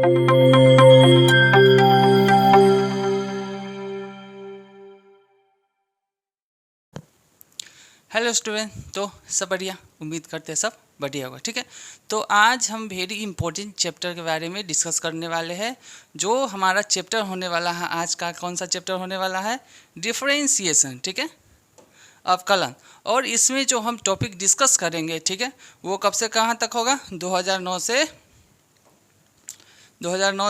Hello student, तो सब बढ़िया, उम्मीद करते हैं सब बढ़िया होगा। ठीक है, तो आज हम वेरी इंपॉर्टेंट चैप्टर के बारे में डिस्कस करने वाले हैं। जो हमारा चैप्टर होने वाला है आज का, कौन सा चैप्टर होने वाला है? डिफरेंशिएशन। ठीक है, अवकलन। और इसमें जो हम टॉपिक डिस्कस करेंगे, ठीक है, वो कब से कहाँ तक होगा? 2009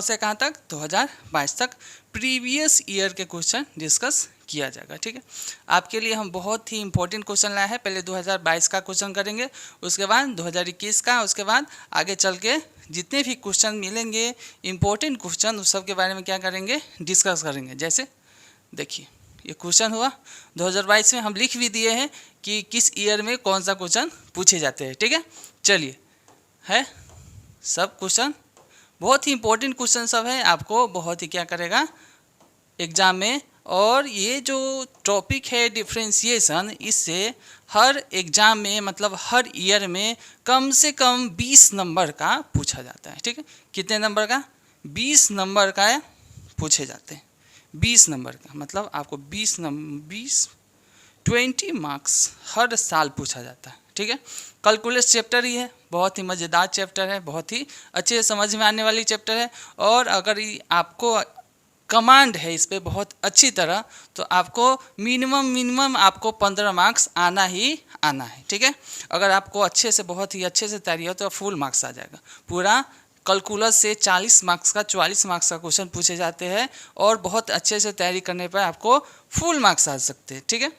से कहाँ तक? 2022 तक प्रीवियस ईयर के क्वेश्चन डिस्कस किया जाएगा। ठीक है, आपके लिए हम बहुत ही इंपॉर्टेंट क्वेश्चन लाए हैं। पहले 2022 का क्वेश्चन करेंगे, उसके बाद 2021 का, उसके बाद आगे चल के जितने भी क्वेश्चन मिलेंगे इंपॉर्टेंट क्वेश्चन, उस सब के बारे में क्या करेंगे? डिस्कस करेंगे। जैसे देखिए, ये क्वेश्चन हुआ 2022 में, हम लिख भी दिए हैं कि किस ईयर में कौन सा क्वेश्चन पूछे जाते हैं। ठीक है, चलिए, है सब क्वेश्चन बहुत ही इंपॉर्टेंट क्वेश्चन सब है, आपको बहुत ही क्या करेगा एग्जाम में। और ये जो टॉपिक है डिफरेंशिएशन, इससे हर एग्जाम में, मतलब हर ईयर में कम से कम 20 नंबर का पूछा जाता है। ठीक है, कितने नंबर का? 20 नंबर का पूछे जाते हैं। 20 नंबर का मतलब आपको 20 मार्क्स हर साल पूछा जाता है। ठीक है, कैलकुलस चैप्टर ही है, बहुत ही मज़ेदार चैप्टर है, बहुत ही अच्छे समझ में आने वाली चैप्टर है। और अगर आपको कमांड है इस पर बहुत अच्छी तरह, तो आपको मिनिमम आपको 15 मार्क्स आना ही आना है। ठीक है, अगर आपको अच्छे से, बहुत ही अच्छे से तैयारी हो तो फुल मार्क्स आ जाएगा। पूरा कैलकुलस से 40 मार्क्स का, 44 मार्क्स का क्वेश्चन पूछे जाते हैं, और बहुत अच्छे से तैयारी करने पर आपको फुल मार्क्स आ सकते हैं। ठीक है,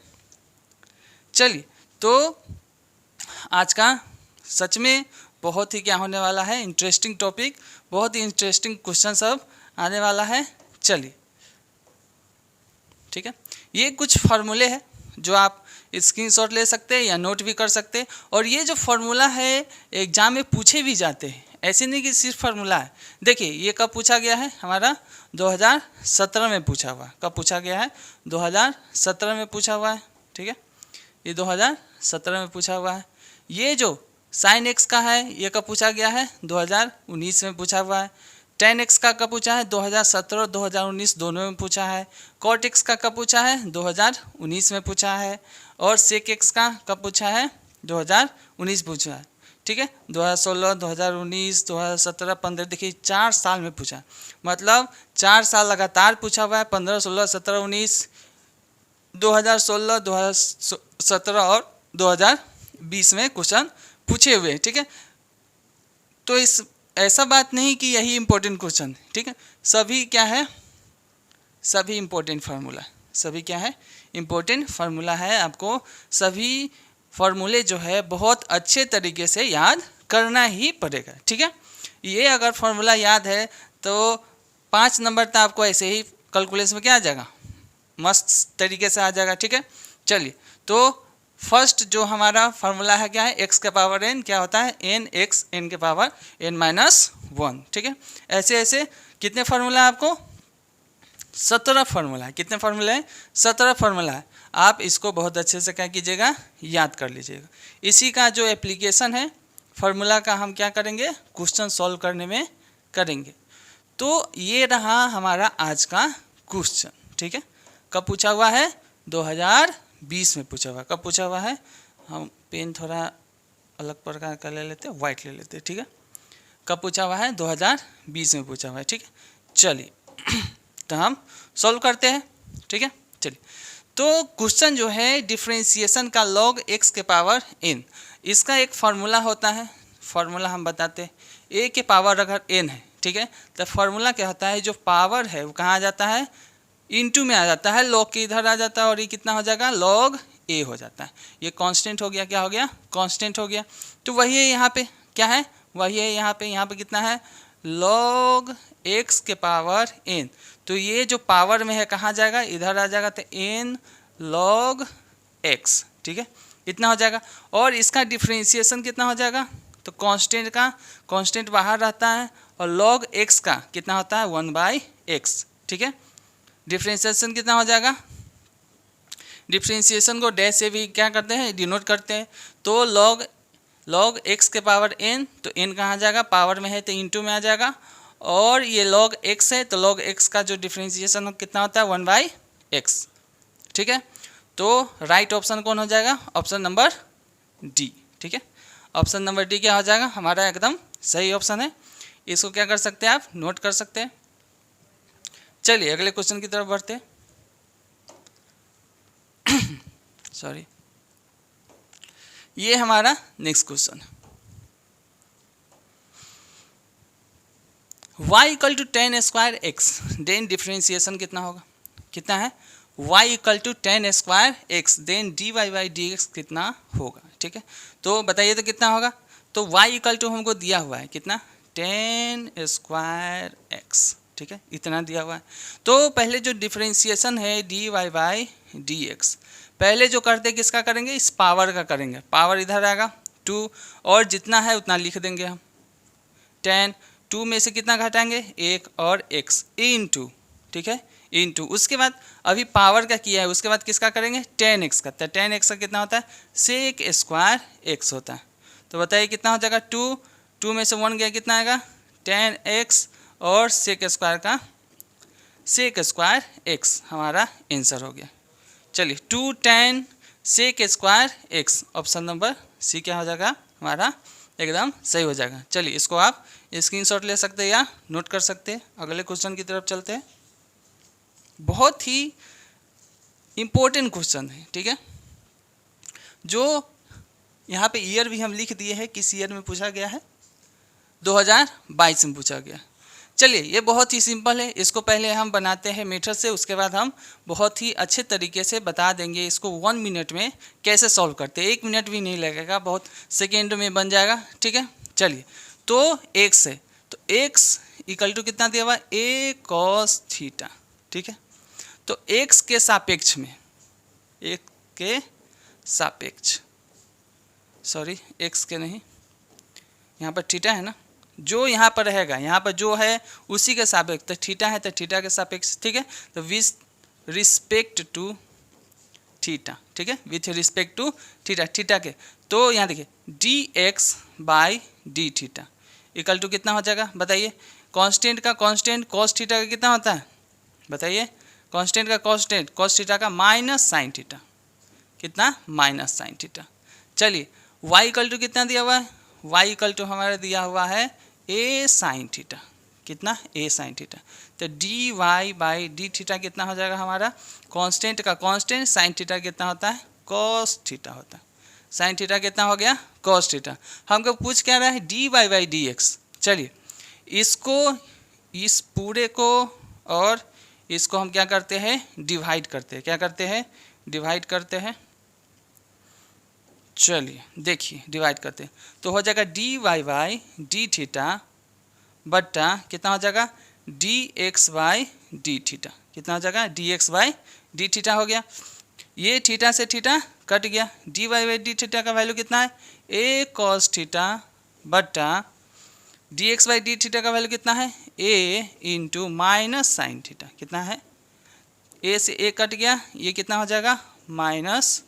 चलिए, तो आज का सच में बहुत ही क्या होने वाला है? इंटरेस्टिंग टॉपिक, बहुत ही इंटरेस्टिंग क्वेश्चन सब आने वाला है। चलिए, ठीक है, ये कुछ फार्मूले हैं जो आप स्क्रीनशॉट ले सकते हैं या नोट भी कर सकते हैं। और ये जो फार्मूला है एग्जाम में पूछे भी जाते हैं, ऐसे नहीं कि सिर्फ फार्मूला है। देखिए, ये कब पूछा गया है? हमारा 2017 में पूछा हुआ है। कब पूछा गया है? 2017 में पूछा हुआ है। ठीक है, ये 2017 में पूछा हुआ है। ये जो साइन एक्स का है, ये कब पूछा गया है? 2019 में पूछा हुआ है। tan x का कब पूछा है? 2017 और 2019 दोनों में पूछा है। cot x का कब पूछा है? 2019 में पूछा है। और sec x का कब पूछा है? 2019 पूछा है। ठीक है, 2016, 2019, 2017, 15, देखिए 4 साल में पूछा, मतलब 4 साल लगातार पूछा हुआ है। 15, 16, 17, 19, 2016, 2017 और 2020 में क्वेश्चन पूछे हुए हैं। ठीक है, तो इस ऐसा बात नहीं कि यही इंपॉर्टेंट क्वेश्चन है। ठीक है, सभी क्या है? सभी इंपॉर्टेंट फार्मूला, सभी क्या है? इंपॉर्टेंट फार्मूला है। आपको सभी फार्मूले जो है बहुत अच्छे तरीके से याद करना ही पड़ेगा। ठीक है, ये अगर फार्मूला याद है तो 5 नंबर तो आपको ऐसे ही कैलकुलेशन में क्या आ जाएगा? मस्त तरीके से आ जाएगा। ठीक है, चलिए, तो फर्स्ट जो हमारा फार्मूला है क्या है? x के पावर n क्या होता है? n x n के पावर n माइनस 1। ठीक है, ऐसे ऐसे कितने फार्मूला है आपको? 17 फार्मूला है। कितने फार्मूला है? 17 फार्मूला है। आप इसको बहुत अच्छे से क्या कीजिएगा? याद कर लीजिएगा। इसी का जो एप्लीकेशन है फार्मूला का, हम क्या करेंगे? क्वेश्चन सॉल्व करने में करेंगे। तो ये रहा हमारा आज का क्वेश्चन। ठीक है, कब पूछा हुआ है? 2020 में पूछा हुआ। कब पूछा हुआ है? हम पेन थोड़ा अलग प्रकार का ले लेते हैं, वाइट ले लेते हैं। ठीक है, कब पूछा हुआ है? 2020 में पूछा हुआ है। ठीक है, चलिए तो हम सॉल्व करते हैं। ठीक है, चलिए, तो क्वेश्चन जो है डिफरेंशिएशन का log x के पावर n, इसका एक फार्मूला होता है। फार्मूला हम बताते हैं, a के पावर अगर n है, ठीक है, तो फार्मूला क्या होता है? जो पावर है वो कहाँ आ जाता है? इनटू में आ जाता है, log के इधर आ जाता है, और ये कितना हो जाएगा? log a हो जाता है। ये कांस्टेंट हो गया। क्या हो गया? कांस्टेंट हो गया। तो वही है यहाँ पे, क्या है? वही है यहाँ पे कितना है? log x के पावर n। तो ये जो पावर में है कहाँ जाएगा? इधर आ जाएगा, तो n log x। ठीक है, इतना हो जाएगा। और इसका डिफरेंशिएशन कितना हो जाएगा? तो कांस्टेंट का कांस्टेंट बाहर रहता है, और log x का कितना होता है? 1/x। ठीक है, डिफरेंशिएशन कितना हो जाएगा? डिफरेंशिएशन को डैश से भी क्या करते हैं? डिनोट करते हैं। तो log x के पावर n, तो n कहाँ जाएगा? पावर में है तो इनटू में आ जाएगा, और ये log x है, तो log x का जो डिफ्रेंशिएशन कितना होता है 1/x। ठीक है, तो राइट ऑप्शन कौन हो जाएगा? Option number D. ठीक है, ऑप्शन नंबर डी क्या हो जाएगा? हमारा एकदम सही ऑप्शन है। इसको क्या कर सकते हैं आप? नोट कर सकते हैं। चलिए अगले क्वेश्चन की तरफ बढ़ते हैं। सॉरी, ये हमारा नेक्स्ट क्वेश्चन है। y equal to 10 square x, then differentiation कितना होगा? कितना है? y equal to 10 square x, then dy by D x कितना होगा? ठीक है, तो बताइए तो कितना होगा? तो y इक्वल टू हमको दिया हुआ है कितना? 10 स्क्वायर एक्स। ठीक है, इतना दिया हुआ है। तो पहले जो डिफ्रेंशिएशन है dy बाई डी एक्स, पहले जो करते किसका करेंगे? इस पावर का करेंगे। पावर इधर आएगा 2, और जितना है उतना लिख देंगे हम। 10, 2 में से कितना घटाएंगे? 1 और x इंटू, ठीक है, इंटू। उसके बाद अभी पावर का किया है, उसके बाद किसका करेंगे? 10x का। तो 10x का कितना होता है? सेक स्क्वायर x होता है। तो बताइए कितना हो जाएगा? 2 में से 1 गया, कितना आएगा? 10x, और सेक स्क्वायर का सेक स्क्वायर x हमारा आंसर हो गया। चलिए 2 10 sec square x, option number C क्या हो जाएगा? हमारा एकदम सही हो जाएगा। चलिए इसको आप स्क्रीनशॉट ले सकते हैं या नोट कर सकते हैं। अगले क्वेश्चन की तरफ चलते हैं। बहुत ही इम्पोर्टेंट क्वेश्चन है। ठीक है, जो यहाँ पे ईयर भी हम लिख दिए हैं, किस ईयर में पूछा गया है? 2022 में पूछा गया। चलिए ये बहुत ही सिंपल है। इसको पहले हम बनाते हैं मेथड से, उसके बाद हम बहुत ही अच्छे तरीके से बता देंगे इसको 1 मिनट में कैसे सॉल्व करते हैं। 1 मिनट भी नहीं लगेगा, बहुत सेकेंड में बन जाएगा। ठीक है, चलिए तो x है, तो x इक्वल टू कितना दिया हुआ? a cos theta. ठीक है, तो x के सापेक्ष में, x के सापेक्ष, सॉरी x के नहीं, यहाँ पर थीटा है ना, जो यहाँ पर रहेगा, यहाँ पर जो है उसी के सापेक्ष, तो थीटा है तो थीटा के सापेक्ष। ठीक है, तो विथ रिस्पेक्ट टू थीटा। ठीक है, with respect to theta, theta के। तो यहाँ देखिए dx by d theta equal to कितना हो जाएगा? बताइए। कांस्टेंट का कांस्टेंट cos थीटा का कितना होता है? बताइए। कांस्टेंट का कांस्टेंट cos थीटा का माइनस साइन थीटा, कितना? Minus sine theta. चलिए y इक्वल टू कितना दिया हुआ है? y इक्वल टू हमारा दिया हुआ है a साइन थीटा, कितना? a sign theta. तो dy बाई डी थीटा कितना हो जाएगा हमारा? कांस्टेंट का कांस्टेंट साइन थीटा कितना होता है? cos थीटा होता है। साइन थीटा कितना हो गया? cos theta. हमको पूछ क्या रहा है? dy by D x. चलिए इसको, इस पूरे को और इसको हम क्या करते हैं? डिवाइड करते हैं। क्या करते हैं? डिवाइड करते हैं। चलिए देखिए डिवाइड करते हैं, तो हो जाएगा dy बाई डी थीटा बट्टा कितना हो जाएगा? dx by d theta. कितना हो जाएगा? dx बाई डी थीटा हो गया। ये थीटा से थीटा कट गया। dy बाई डी थीटा का वैल्यू कितना है? a cos थीटा बट्टा dx बाई डी थीटा का वैल्यू कितना है? a into minus sine theta. कितना है? a से a कट गया, ये कितना हो जाएगा? माइनस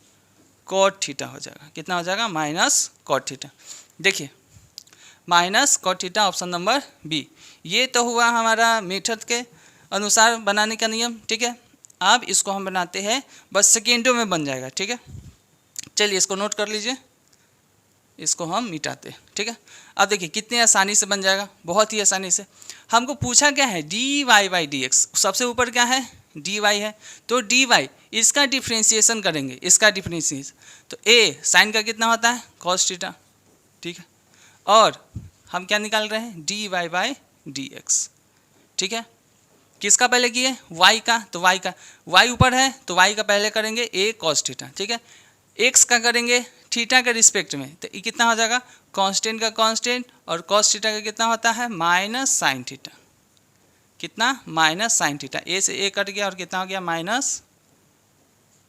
कॉट थीटा हो जाएगा। कितना हो जाएगा? Minus cot theta. देखिए minus cot theta, option number B. ये तो हुआ हमारा मेथड के अनुसार बनाने का नियम। ठीक है, अब इसको हम बनाते हैं, बस सेकेंडों में बन जाएगा। ठीक है, चलिए इसको नोट कर लीजिए, इसको हम मिटाते हैं। ठीक है, अब देखिए कितने आसानी से बन जाएगा, बहुत ही आसानी से। हमको पूछा क्या है? dy बाई डी एक्स, सबसे ऊपर क्या है? dy है, तो dy इसका डिफ्रेंशिएशन करेंगे, इसका डिफ्रेंशिएशन, तो a साइन का कितना होता है? cos theta. ठीक है, और हम क्या निकाल रहे हैं? dy by D x. ठीक है, किसका पहले किए? y का, तो y का, y ऊपर है तो y का पहले करेंगे a cos थीटा। ठीक है, x का करेंगे थीटा के रिस्पेक्ट में, तो ये कितना हो जाएगा? कांस्टेंट का कांस्टेंट और cos थीटा का कितना होता है? Minus sine theta. कितना? Minus sine theta. a से a कट गया और कितना हो गया? Minus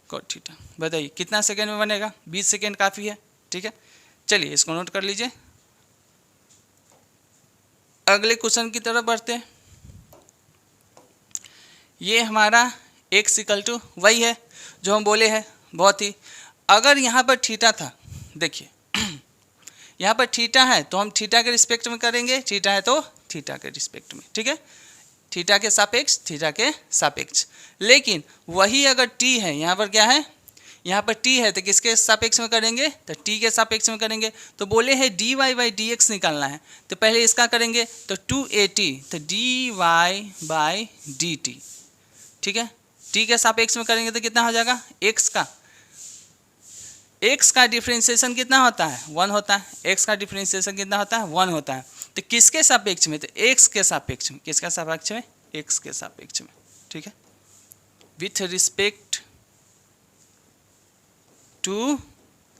cot theta. बताइए कितना सेकेंड में बनेगा? 20 सेकेंड काफ़ी है। ठीक है, चलिए इसको नोट कर लीजिए। अगले क्वेश्चन की तरफ बढ़ते हैं। ये हमारा x इक्वल टू वही है जो हम बोले हैं, बहुत ही। अगर यहाँ पर थीटा था, देखिए यहाँ पर थीटा है तो हम थीटा के रिस्पेक्ट में करेंगे, थीटा है तो थीटा के रिस्पेक्ट में, ठीक है, थीटा के सापेक्ष, थीटा के सापेक्ष। लेकिन वही अगर टी है, यहाँ पर क्या है, यहाँ पर टी है तो किसके सापेक्ष में करेंगे, तो टी के सापेक्ष में करेंगे। तो बोले हैं d y by D x निकालना है, तो पहले इसका करेंगे तो 2at, तो d y by d t, ठीक है, टी के सापेक्ष में करेंगे तो कितना हो जाएगा, एक्स का डिफरेंशिएशन कितना होता है, 1 होता है, एक्स का डिफरेंशिएशन कितना होता है, 1 होता है। तो किसके सापेक्ष में, तो एक्स के सापेक्ष में, किसका सापेक्ष में, एक्स के सापेक्ष में, ठीक है, विथ रिस्पेक्ट टू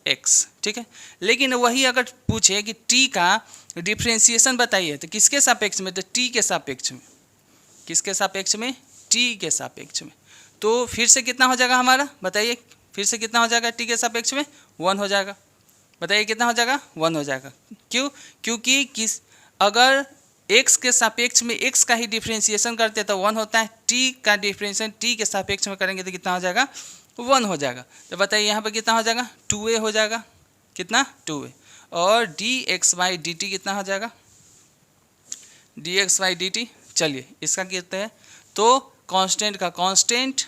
एक्स, ठीक है। लेकिन वही अगर पूछे कि टी का डिफरेंशिएशन बताइए तो किसके सापेक्ष में, तो टी के सापेक्ष में, किसके सापेक्ष में, टी के सापेक्ष में। तो फिर से कितना हो जाएगा हमारा, बताइए फिर से कितना हो जाएगा, टी के सापेक्ष में 1 हो जाएगा, बताइए कितना हो जाएगा, 1 हो जाएगा। क्यों, क्योंकि अगर x के सापेक्ष में x का ही डिफरेंशिएशन करते तो 1 होता है, t का डिफरेंशिएशन t के सापेक्ष में करेंगे तो कितना हो जाएगा, 1 हो जाएगा। तो बताइए यहाँ पर कितना हो जाएगा, 2a हो जाएगा, कितना, 2a, और dx बाई डी टी कितना हो जाएगा, dx बाई डी टी। चलिए इसका कहते हैं तो कांस्टेंट का कांस्टेंट,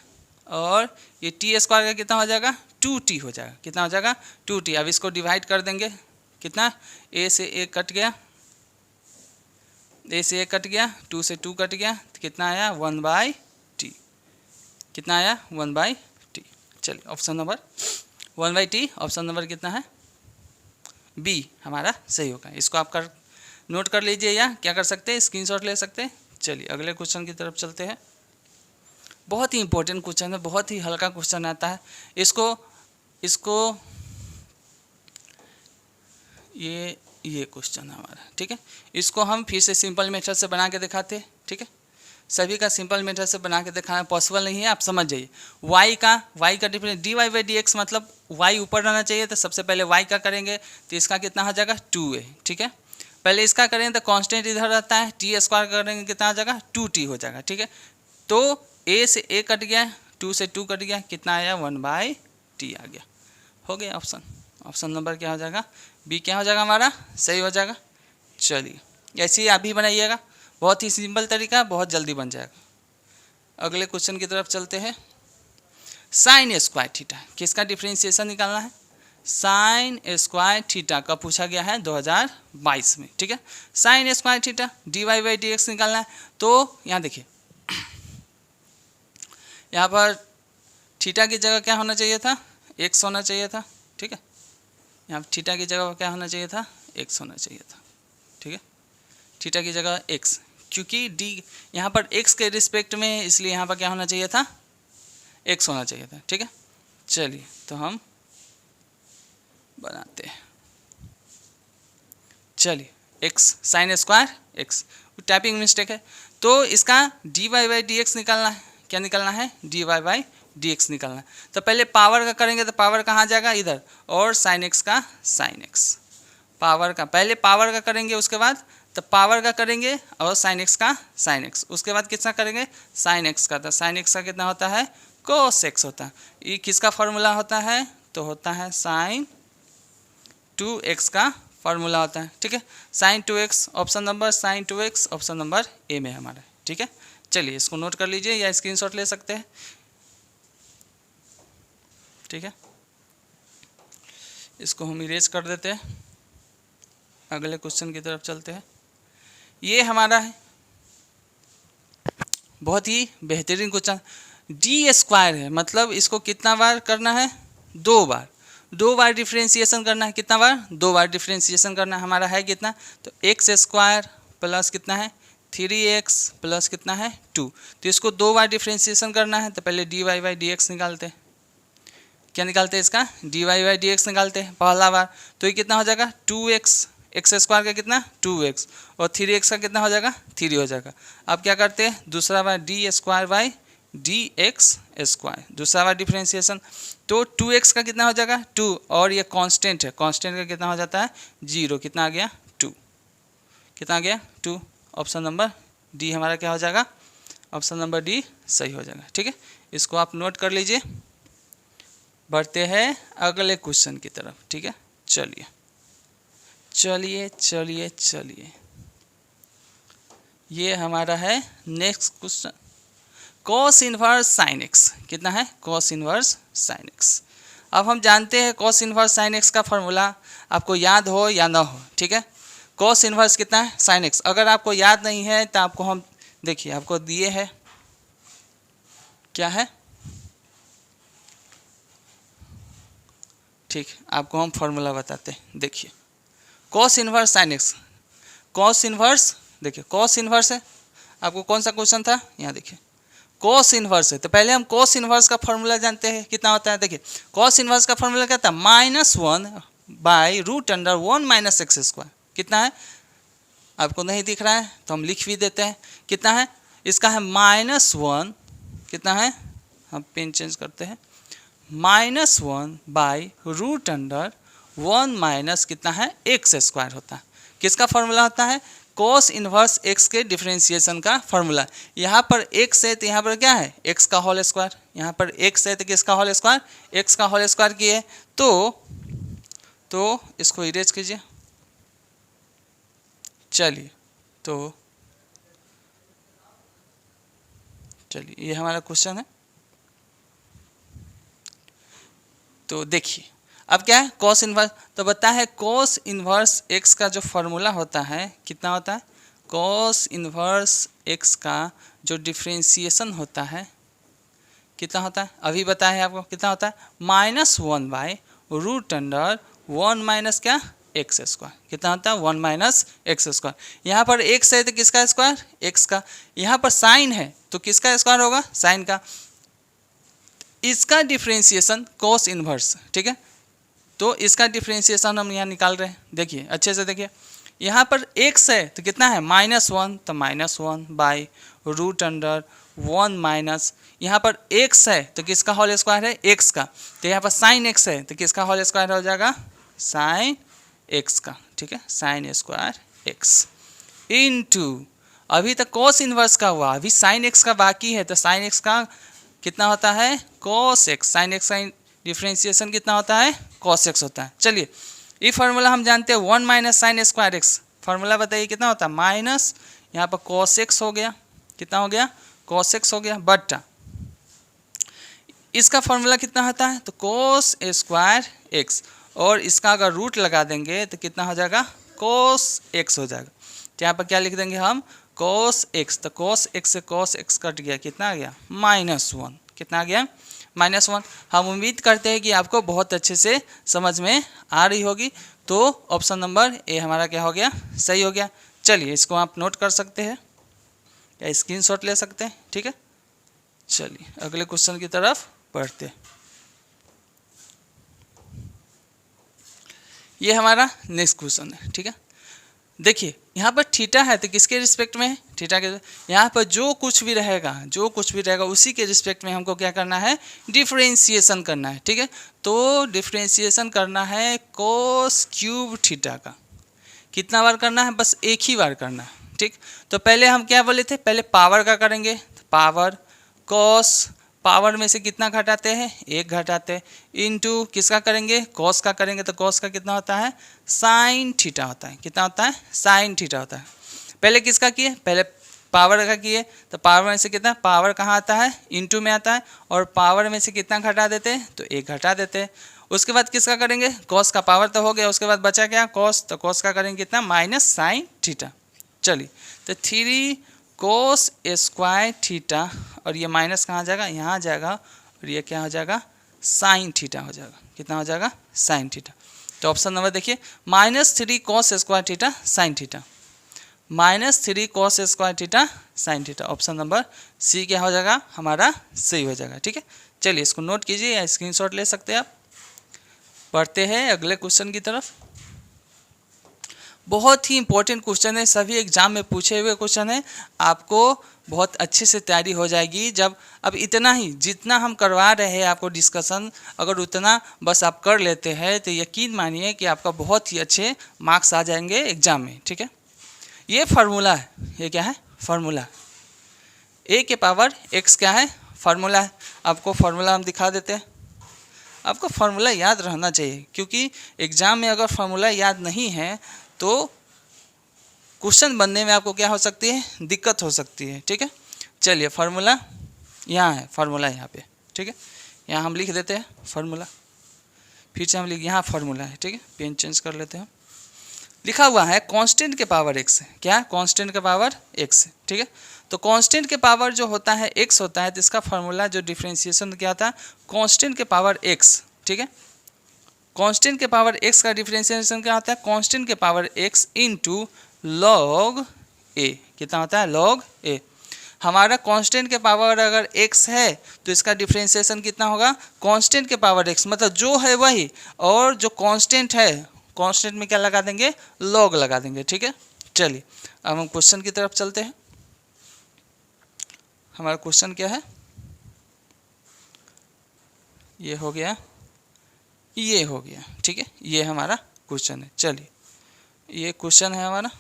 और ये टी स्क्वायर का कितना हो जाएगा, 2t हो जाएगा, कितना हो जाएगा, 2t। अब इसको डिवाइड कर देंगे, कितना, a से a कट गया, a से a कट गया, 2 से 2 कट गया, तो कितना आया, 1/t, कितना आया, 1/t। चलिए option number 1/t, option number कितना है, बी हमारा सही होगा। इसको आप नोट कर लीजिए या क्या कर सकते हैं, स्क्रीनशॉट ले सकते हैं। चलिए अगले क्वेश्चन की तरफ चलते हैं। बहुत ही इंपॉर्टेंट क्वेश्चन है, बहुत ही हल्का क्वेश्चन आता है। इसको ये क्वेश्चन है हमारा, ठीक है। इसको हम फिर से सिंपल मेथड से बना के दिखाते हैं, ठीक है। सभी का सिंपल मेथड से बना के दिखाना पॉसिबल नहीं है, आप समझ जाइए। y का difference d y by D x, मतलब y ऊपर रहना चाहिए, तो सबसे पहले y का करेंगे तो इसका कितना हो जाएगा, 2a, ठीक है। पहले इसका करेंगे तो कांस्टेंट इधर रहता है, टी स्क्वायर करेंगे कितना हो जाएगा, 2t हो जाएगा, ठीक है। तो a से a कट गया, 2 से 2 कट गया, कितना आया, 1/t आ गया, हो गया ऑप्शन। ऑप्शन नंबर क्या हो जाएगा, बी क्या हो जाएगा हमारा, सही हो जाएगा। चलिए ऐसे ही आप भी बनाइएगा, बहुत ही सिंपल तरीका, बहुत जल्दी बन जाएगा। अगले क्वेश्चन की तरफ चलते हैं। साइन स्क्वायर थीटा, किसका डिफरेंशिएशन निकालना है, साइन स्क्वायर थीटा का पूछा गया है 2022 में, ठीक है। Sine square theta d y by D x निकालना है। तो यहाँ देखिए, यहाँ पर थीटा की जगह क्या होना चाहिए था, एक्स होना चाहिए था, ठीक है। यहाँ थीटा की जगह क्या होना चाहिए था, एक्स होना चाहिए था, ठीक है। थीटा की जगह एक्स, क्योंकि डी यहाँ पर एक्स के रिस्पेक्ट में, इसलिए यहाँ पर क्या होना चाहिए था, एक्स होना चाहिए था, ठीक है। चलिए तो हम बनाते हैं। चलिए x sine square x, typing mistake है। तो इसका d y by D x निकालना है, क्या निकालना है, d y by D x निकालना है। तो पहले पावर का करेंगे तो पावर कहाँ जाएगा, इधर, और साइन एक्स का साइन एक्स, पावर का पहले पावर का करेंगे, उसके बाद तो पावर का करेंगे और साइन एक्स का साइन एक्स, उसके बाद कितना करेंगे, साइन एक्स का। तो साइन एक्स का कितना होता है, कोस एक्स होता है। ये किसका फॉर्मूला होता है, तो होता है साइन 2x का फॉर्मूला होता है, ठीक है। Sine 2x, option number sine 2x, option number A में हमारा, ठीक है। चलिए इसको नोट कर लीजिए या स्क्रीनशॉट ले सकते हैं, ठीक है। इसको हम इरेज कर देते हैं। अगले क्वेश्चन की तरफ चलते हैं। ये हमारा है बहुत ही बेहतरीन क्वेश्चन, डी स्क्वायर है, मतलब इसको कितना बार करना है, 2 बार, 2 बार डिफ्रेंशिएशन करना है, कितना बार, 2 बार डिफ्रेंशिएशन करना है। हमारा है कितना, तो एक्स स्क्वायर प्लस कितना है, 3x प्लस कितना है, 2। तो इसको 2 बार डिफ्रेंशिएशन करना है, तो पहले d y by D x निकालते हैं। क्या निकालते हैं, इसका d y by D x निकालते हैं पहला बार। तो ये कितना हो जाएगा, 2x, एक्स स्क्वायर का कितना, 2x, और 3x का कितना हो जाएगा, 3 हो जाएगा। अब क्या करते हैं, दूसरा बार D square by D X square, दूसरा बार डिफ्रेंशिएशन। तो 2x का कितना हो जाएगा, 2, और ये कांस्टेंट है, कांस्टेंट का कितना हो जाता है, 0, कितना आ गया, 2, कितना आ गया, 2। ऑप्शन नंबर डी हमारा क्या हो जाएगा, ऑप्शन नंबर डी सही हो जाएगा, ठीक है। इसको आप नोट कर लीजिए। बढ़ते हैं अगले क्वेश्चन की तरफ, ठीक है। चलिए चलिए चलिए चलिए ये हमारा है next question, cos inverse sine x कितना है, कॉस इनवर्स साइन एक्स। अब हम जानते हैं कॉस इनवर्स साइन एक्स का फॉर्मूला, आपको याद हो या ना हो, ठीक है। कॉस इनवर्स कितना है, साइन एक्स। अगर आपको याद नहीं है तो आपको हम देखिए आपको दिए है, क्या है, ठीक, आपको हम फॉर्मूला बताते हैं। देखिए cos inverse sine x, cos inverse, देखिए कॉस इनवर्स है, आपको कौन सा क्वेश्चन था, यहाँ देखिए कॉस इनवर्स है, तो पहले हम कॉस इनवर्स का फॉर्मूला जानते हैं कितना होता है। देखिए कॉस इनवर्स का फॉर्मूला क्या था, -1/√1 माइनस एक्स स्क्वायर। कितना है, आपको नहीं दिख रहा है तो हम लिख भी देते हैं, कितना है, इसका है -1, कितना है, हम पेन चेंज करते हैं, -1/√1 माइनस कितना है, एक्स स्क्वायर होता है। किसका फॉर्मूला होता है, कॉस इनवर्स एक्स के डिफरेंशिएशन का फॉर्मूला। यहाँ पर एक्स है तो यहाँ पर क्या है, एक्स का होल स्क्वायर, यहाँ पर एक्स है तो किसका होल स्क्वायर, एक्स का होल स्क्वायर किए, तो इसको इरेज कीजिए। चलिए ये हमारा क्वेश्चन है। तो देखिए अब क्या है, कॉस इनवर्स, तो बता है कॉस इनवर्स एक्स का जो फॉर्मूला होता है कितना होता है, कॉस इनवर्स एक्स का जो डिफरेंशिएशन होता है कितना होता है, अभी बताया है आपको, कितना होता है, -1/√1 माइनस क्या, एक्स स्क्वायर। कितना होता है, 1 माइनस एक्स स्क्वायर। यहाँ पर एक्स है तो किसका स्क्वायर, एक्स का। यहाँ पर साइन है तो किसका स्क्वायर होगा, साइन का। इसका डिफरेंशिएशन कॉस इनवर्स, ठीक है, तो इसका डिफरेंशिएशन हम यहाँ निकाल रहे हैं। देखिए अच्छे से देखिए, यहाँ पर एक्स है तो कितना है, -1, तो -1/√1 माइनस, यहाँ पर एक्स है तो किसका होल स्क्वायर है, एक्स का, तो यहाँ पर साइन एक्स है तो किसका होल स्क्वायर हो जाएगा, साइन एक्स का, ठीक है, साइन स्क्वायर एक्स इनटू, अभी तक कॉस इनवर्स का हुआ, अभी साइन एक्स का बाकी है, तो साइन एक्स का कितना होता है, कॉस एक्स, साइन एक्स का डिफरेंशिएशन कितना होता है, कॉस एक्स होता है। चलिए ये फार्मूला हम जानते हैं, 1 minus sign square x, formula बताइए कितना होता है, माइनस यहाँ पर कॉस एक्स हो गया, कितना हो गया, कॉस एक्स हो गया, बटा इसका फार्मूला कितना होता है, तो कॉस स्क्वायर एक्स, और इसका अगर रूट लगा देंगे तो कितना हो जाएगा, कॉस एक्स हो जाएगा। तो यहाँ पर क्या लिख देंगे हम, कॉस एक्स, तो कॉस एक्स से कॉस एक्स कट गया, कितना आ गया, -1, कितना आ गया, -1। हम उम्मीद करते हैं कि आपको बहुत अच्छे से समझ में आ रही होगी। तो ऑप्शन नंबर ए हमारा क्या हो गया, सही हो गया। चलिए इसको आप नोट कर सकते हैं या स्क्रीनशॉट ले सकते हैं, ठीक है। चलिए अगले क्वेश्चन की तरफ बढ़ते हैं। ये हमारा नेक्स्ट क्वेश्चन है, ठीक है। देखिए यहाँ पर थीटा है तो किसके रिस्पेक्ट में है, थीटा के, यहाँ पर जो कुछ भी रहेगा उसी के रिस्पेक्ट में हमको क्या करना है, डिफरेंशिएशन करना है, ठीक है। तो डिफरेंशिएशन करना है कोस क्यूब थीटा का, कितना बार करना है, बस एक ही बार करना है, ठीक। तो पहले हम क्या बोले थे, पहले पावर का करेंगे, तो पावर कॉस, पावर में से कितना घटाते हैं, एक घटाते हैं, इनटू किसका करेंगे, कॉस का करेंगे, तो कॉस का कितना होता है, साइन थीटा होता है, कितना होता है, साइन थीटा होता है। पहले किसका किए, पहले पावर का किए, तो पावर में से कितना, पावर कहाँ आता है, इनटू में आता है, और पावर में से कितना घटा देते हैं, तो एक घटा देते हैं। उसके बाद किसका करेंगे, कॉस का, पावर तो हो गया, उसके बाद बचा क्या, कॉस, तो कॉस का करेंगे कितना, माइनस साइन थीटा। चलिए तो 3 कोस स्क्वायर थीटा, और ये माइनस कहाँ जाएगा, यहाँ जाएगा, और ये क्या हो जाएगा, साइन थीटा हो जाएगा, कितना हो जाएगा, साइन थीटा। तो ऑप्शन नंबर देखिए, -3 cos square theta sine theta, -3 cos square theta sine theta, option number C क्या हो जाएगा, हमारा सही हो जाएगा, ठीक है। चलिए इसको नोट कीजिए या स्क्रीनशॉट ले सकते हैं आप। पढ़ते हैं अगले क्वेश्चन की तरफ। बहुत ही इंपॉर्टेंट क्वेश्चन है, सभी एग्जाम में पूछे हुए क्वेश्चन है, आपको बहुत अच्छे से तैयारी हो जाएगी जब, अब इतना ही जितना हम करवा रहे हैं आपको डिस्कशन, अगर उतना बस आप कर लेते हैं तो यकीन मानिए कि आपका बहुत ही अच्छे मार्क्स आ जाएंगे एग्जाम में, ठीक है। ये फार्मूला है, ये क्या है, फार्मूला, ए के पावर एक्स क्या है, फार्मूला है। आपको फार्मूला हम दिखा देते हैं, आपको फार्मूला याद रहना चाहिए, क्योंकि एग्ज़ाम में अगर फार्मूला याद नहीं है तो क्वेश्चन बनने में आपको क्या हो सकती है, दिक्कत हो सकती है। ठीक है, चलिए फार्मूला यहाँ है, फार्मूला यहाँ पे। ठीक है, यहाँ हम लिख देते हैं फार्मूला, फिर से हम लिख, यहाँ फार्मूला है। ठीक है, पेन चेंज कर लेते हैं। लिखा हुआ है कांस्टेंट के पावर x, क्या कांस्टेंट के पावर x। ठीक है, तो कांस्टेंट के पावर जो होता है x होता है, तो इसका फार्मूला जो डिफरेंशिएशन क्या था, कांस्टेंट के पावर x। ठीक है, कांस्टेंट के पावर x का डिफरेंशिएशन क्या होता है, कांस्टेंट के power x into log a। कितना होता है, लॉग a। हमारा कांस्टेंट के पावर अगर x है तो इसका डिफरेंशिएशन कितना होगा, कांस्टेंट के पावर x, मतलब जो है वही, और जो कांस्टेंट है, कांस्टेंट में क्या लगा देंगे, लॉग लगा देंगे। ठीक है, चलिए अब हम क्वेश्चन की तरफ चलते हैं। हमारा क्वेश्चन क्या है, ये हो गया, ये हो गया। ठीक है, ये हमारा क्वेश्चन है। चलिए ये क्वेश्चन है हमारा,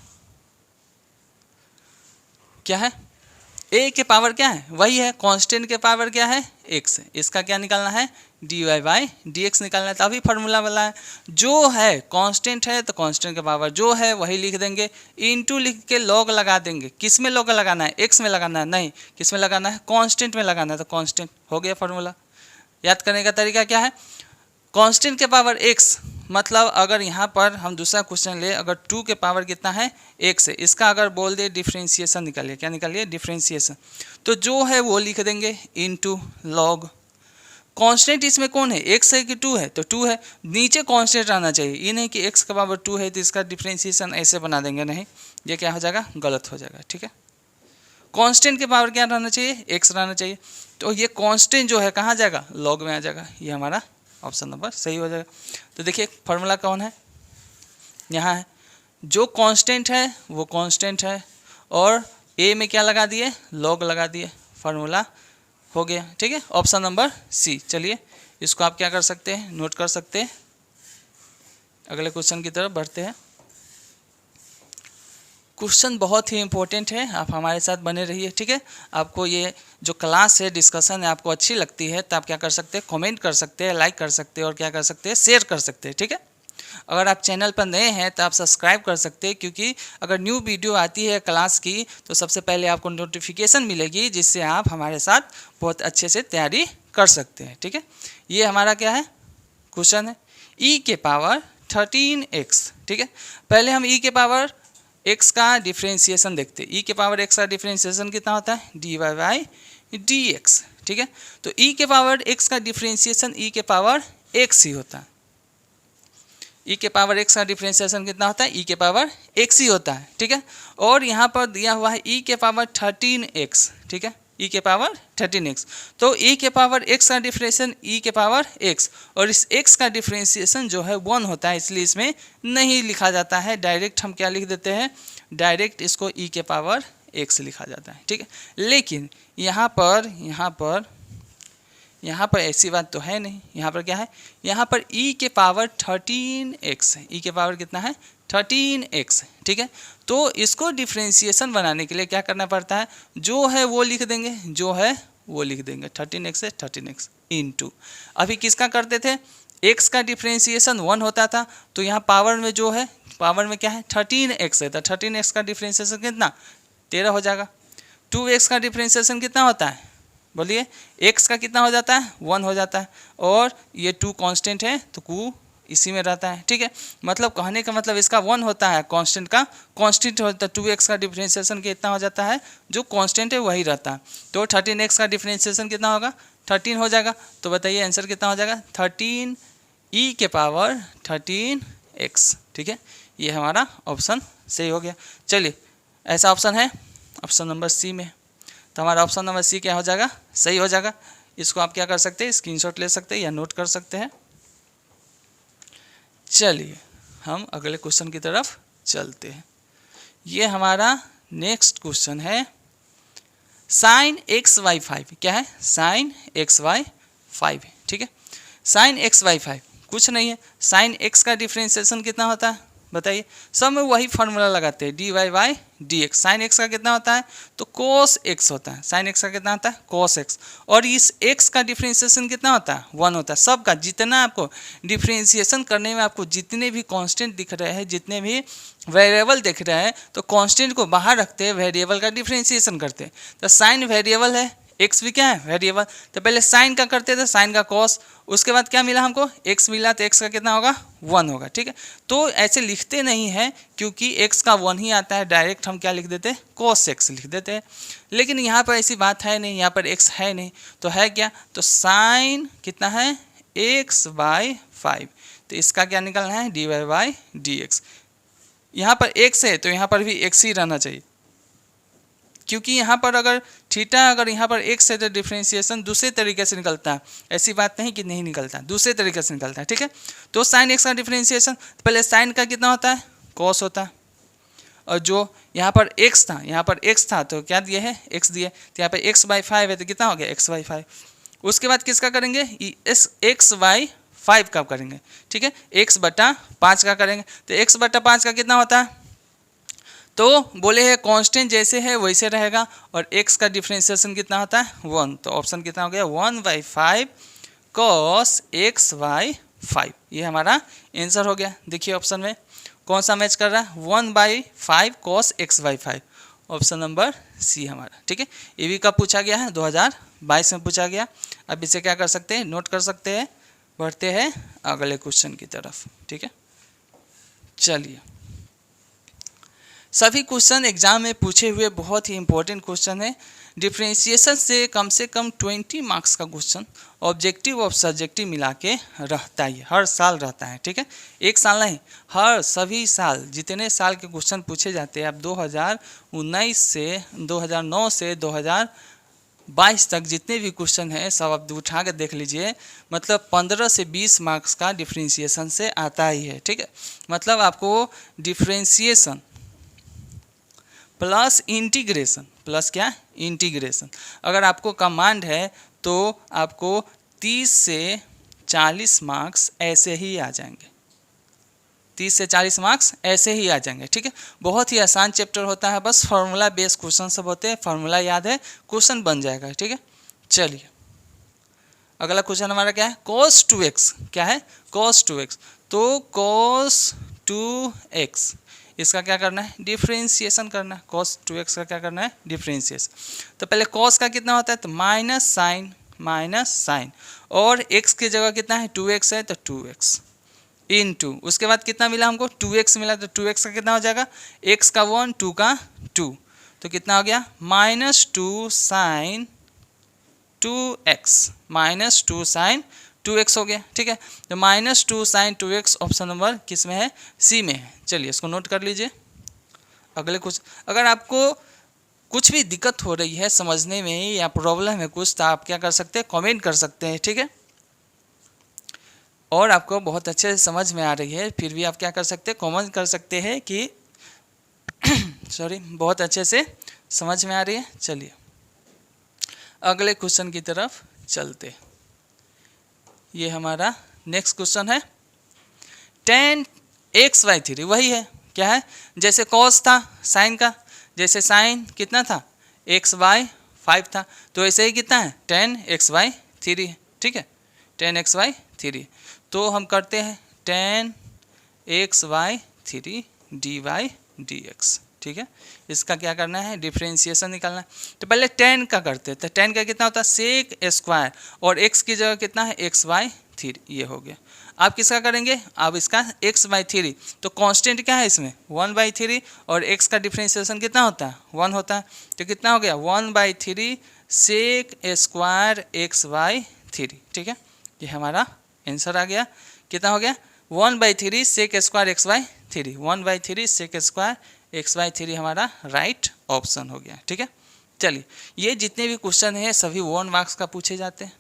क्या है, a के पावर क्या है, वही है, कांस्टेंट के पावर क्या है, x है। इसका क्या निकालना है, dy/dx निकालना है। तभी फार्मूला वाला है, जो है कांस्टेंट है तो कांस्टेंट के पावर जो है वही लिख देंगे, इनटू लिख के लॉग लगा देंगे। किस में लॉग लगाना है, x में लगाना है, नहीं किस में लगाना है, कांस्टेंट में लगाना है, तो कांस्टेंट हो गया फार्मूला। याद करने का तरीका क्या है, कांस्टेंट के पावर x, मतलब अगर यहाँ पर हम दूसरा क्वेश्चन ले, अगर 2 के पावर कितना है, x है, इसका अगर बोल दे डिफरेंशिएशन निकालिए, क्या निकालिए, डिफरेंशिएशन, तो जो है वो लिख देंगे इनटू लॉग। कांस्टेंट इसमें कौन है, x है कि 2 है, तो 2 है, नीचे कांस्टेंट रहना चाहिए, ये नहीं कि x का पावर 2 है तो इसका डिफरेंशिएशन ऐसे बना देंगे, नहीं, ये क्या हो जाएगा, गलत हो जाएगा। ठीक है, कांस्टेंट के पावर क्या रहना चाहिए, x रहना चाहिए, तो ये कांस्टेंट जो है कहाँ जाएगा, लॉग में आ जाएगा। ये हमारा ऑप्शन नंबर सही हो जाएगा। तो देखिए फार्मूला कौन है, यहाँ है, जो कांस्टेंट है वो कांस्टेंट है, और a में क्या लगा दिए, लॉग लगा दिए, फार्मूला हो गया। ठीक है, ऑप्शन नंबर सी। चलिए इसको आप क्या कर सकते हैं, नोट कर सकते हैं। अगले क्वेश्चन की तरफ बढ़ते हैं। क्वेश्चन बहुत ही इंपॉर्टेंट है, आप हमारे साथ बने रहिए। ठीक है, आपको ये जो क्लास है, डिस्कशन है, आपको अच्छी लगती है तो आप क्या कर सकते हैं, कमेंट कर सकते हैं, लाइक कर सकते हैं, और क्या कर सकते हैं, शेयर कर सकते हैं। ठीक है, अगर आप चैनल पर नए हैं तो आप सब्सक्राइब कर सकते हैं, क्योंकि अगर न्यू वीडियो आती है क्लास की तो सबसे पहले आपको नोटिफिकेशन मिलेगी, जिससे आप हमारे साथ बहुत अच्छे से तैयारी कर सकते हैं। ठीक है, ये हमारा क्या है, क्वेश्चन है, e के पावर 13x। ठीक है, पहले हम e के पावर x का डिफरेंशिएशन देखते हैं। e के पावर x का डिफरेंशिएशन कितना होता है, dy/dx। ठीक है, तो e के पावर x का डिफरेंशिएशन e के पावर x ही होता है। e के पावर x का डिफरेंशिएशन कितना होता है, e के पावर x ही होता है। ठीक है, और यहाँ पर दिया हुआ है e के पावर 13x। ठीक है, e के पावर 13x, तो e के पावर x का डिफरेंशिएशन e के पावर x, और इस x का डिफरेंशिएशन जो है 1 होता है, इसलिए इसमें नहीं लिखा जाता है, डायरेक्ट हम क्या लिख देते हैं, डायरेक्ट इसको e के पावर x लिखा जाता है। ठीक है, लेकिन यहाँ पर ऐसी बात तो है नहीं। यहाँ पर क्या है, यहाँ पर e के पावर 13x है, e के पावर कितना है, 13x। ठीक है, तो इसको डिफरेंशिएशन बनाने के लिए क्या करना पड़ता है, जो है वो लिख देंगे, जो है वो लिख देंगे, 13x है, 13x इंटू, अभी किसका करते थे, x का डिफरेंशिएशन 1 होता था, तो यहाँ पावर में जो है, पावर में क्या है, 13x है, तो 13x का डिफरेंशिएशन कितना, 13 हो जाएगा। 2x का डिफरेंशिएशन कितना होता है, बोलिए, x का कितना हो जाता है, 1 हो जाता है, और ये 2 कांस्टेंट है तो q इसी में रहता है। ठीक है, मतलब कहने का मतलब इसका 1 होता है, कांस्टेंट का कांस्टेंट होता है, 2x का डिफरेंशिएशन कितना हो जाता है, जो कांस्टेंट है वही रहता है, तो 13x का डिफरेंशिएशन कितना होगा, 13 हो जाएगा। तो बताइए आंसर कितना हो जाएगा, 13 e के पावर 13x। ठीक है, ये हमारा ऑप्शन सही हो गया। चलिए ऐसा ऑप्शन है ऑप्शन नंबर सी में, तो हमारा ऑप्शन नंबर सी क्या हो जाएगा, सही हो जाएगा। इसको आप क्या कर सकते हैं, स्क्रीनशॉट ले सकते हैं या नोट कर सकते हैं। चलिए हम अगले क्वेश्चन की तरफ चलते हैं। ये हमारा नेक्स्ट क्वेश्चन है, sin xy5। क्या है, sin xy5। ठीक है, sin xy5 कुछ नहीं है, sin x का डिफरेंशिएशन कितना होता है, बताइए, सब में वही फार्मूला लगाते हैं, d y by D x. Sine x का कितना होता है, तो कोस एक्स होता है। साइन एक्स का कितना होता है, कोस एक्स। और इस एक्स का डिफ्रेंशिएशन कितना होता है, 1 होता है। सबका जितना आपको डिफ्रेंशिएशन करने में आपको जितने भी कांस्टेंट दिख रहे हैं, जितने भी वेरिएबल दिख रहे हैं, तो कांस्टेंट को बाहर रखते हैं, वेरिएबल का डिफ्रेंशिएशन करते हैं। तो साइन वेरिएबल है, एक्स भी क्या है, वेरिएबल। तो पहले साइन का करते थे, साइन का कॉस, उसके बाद क्या मिला हमको, एक्स मिला, तो एक्स का कितना होगा, 1 होगा। ठीक है, तो ऐसे लिखते नहीं हैं क्योंकि एक्स का 1 ही आता है, डायरेक्ट हम क्या लिख देते हैं, कॉस एक्स लिख देते हैं। लेकिन यहाँ पर ऐसी बात है नहीं, यहाँ पर एक्स है नहीं, तो है क्या, तो साइन कितना है, एक्स बाई 5। तो इसका क्या निकलना है, d y by D x. यहाँ पर एक्स है तो यहाँ पर भी एक्स ही रहना चाहिए, क्योंकि यहाँ पर अगर थीटा अगर यहाँ पर एक्स है तो डिफ्रेंशिएशन दूसरे तरीके से निकलता है। ऐसी बात नहीं कि नहीं निकलता, दूसरे तरीके से निकलता है। ठीक है, तो साइन एक्स का डिफ्रेंशिएशन पहले साइन का कितना होता है, कॉस होता है। और जो यहाँ पर एक्स था, यहाँ पर एक्स था तो क्या दिए है, एक्स दिए, तो यहाँ पर एक्स बाई 5 है तो कितना हो गया, एक्स बाई 5। उसके बाद किसका करेंगे, इस एक्स बाई 5 का करेंगे। ठीक है, एक्स बटा 5 का करेंगे, तो एक्स बटा 5 का कितना होता है, तो बोले है कांस्टेंट जैसे है वैसे रहेगा, और x का डिफ्रेंशिएशन कितना होता है, 1। तो ऑप्शन कितना हो गया, 1/5 cos x बाई 5। ये हमारा आंसर हो गया। देखिए ऑप्शन में कौन सा मैच कर रहा है, 1/5 cos x by 5, option number C हमारा। ठीक है, ये भी कब पूछा गया है, 2022 में पूछा गया। अब इसे क्या कर सकते हैं, नोट कर सकते हैं। बढ़ते हैं अगले क्वेश्चन की तरफ। ठीक है, चलिए, सभी क्वेश्चन एग्जाम में पूछे हुए बहुत ही इंपॉर्टेंट क्वेश्चन है। डिफ्रेंशिएशन से कम 20 मार्क्स का क्वेश्चन ऑब्जेक्टिव और सब्जेक्टिव मिला के रहता ही, हर साल रहता है। ठीक है, एक साल नहीं, हर सभी साल जितने साल के क्वेश्चन पूछे जाते हैं। अब 2019 से 2009 से 2022 तक जितने भी क्वेश्चन हैं सब आप उठा के देख लीजिए, मतलब 15 से 20 मार्क्स का डिफ्रेंशिएशन से आता ही है। ठीक है, मतलब आपको डिफ्रेंशिएशन प्लस इंटीग्रेशन, प्लस क्या, इंटीग्रेशन, अगर आपको कमांड है तो आपको 30 से 40 मार्क्स ऐसे ही आ जाएंगे, 30 से 40 मार्क्स ऐसे ही आ जाएंगे। ठीक है, बहुत ही आसान चैप्टर होता है, बस फार्मूला बेस्ड क्वेश्चन सब होते हैं, फार्मूला याद है क्वेश्चन बन जाएगा। ठीक है, चलिए अगला क्वेश्चन हमारा क्या है, cos 2x, क्या है, cos 2x। तो cos 2x इसका क्या करना है, डिफ्रेंशिएशन करना है। cos 2x का क्या करना है, डिफ्रेंशिएशन। तो पहले cos का कितना होता है, तो माइनस साइन, और x की जगह कितना है, 2x है तो 2x इनटू, उसके बाद कितना मिला हमको, 2x मिला, तो 2x का कितना हो जाएगा, x का 1, 2 का 2, तो कितना हो गया, -2 साइन 2x, -2 साइन 2x हो गया। ठीक है, तो -2 साइन 2x ऑप्शन नंबर किस में है, सी में है। चलिए इसको नोट कर लीजिए। अगले कुछ, अगर आपको कुछ भी दिक्कत हो रही है समझने में या प्रॉब्लम है कुछ, तो आप क्या कर सकते हैं, कमेंट कर सकते हैं। ठीक है, और आपको बहुत अच्छे से समझ में आ रही है फिर भी आप क्या कर सकते हैं, कमेंट कर सकते हैं कि सॉरी बहुत अच्छे से समझ में आ रही है। चलिए अगले क्वेश्चन की तरफ चलते। ये हमारा नेक्स्ट क्वेश्चन है, tan x/3, वही है, क्या है, जैसे cos था साइन का, जैसे साइन कितना था, x/5 था, तो ऐसे ही कितना है, tan x/3 है। ठीक है, tan x/3, तो हम करते हैं tan x/3 dy/dx। ठीक है, इसका क्या करना है, डिफ्रेंशिएशन निकालना है। तो पहले tan का करते हैं, तो tan का कितना होता है, सेक स्क्वायर, और x की जगह कितना है, x/3, ये हो गया। आप किसका करेंगे, अब इसका x/3, तो कांस्टेंट क्या है इसमें, 1/3, और x का डिफ्रेंशिएशन कितना होता है, 1 होता है, तो कितना हो गया, 1/3 सेक स्क्वायर x/3। ठीक है, ये हमारा आंसर आ गया। कितना हो गया, 1/3 sec square x/3, 1/3 sec square x/3 हमारा राइट ऑप्शन हो गया। ठीक है, चलिए ये जितने भी क्वेश्चन हैं सभी 1 मार्क्स का पूछे जाते हैं,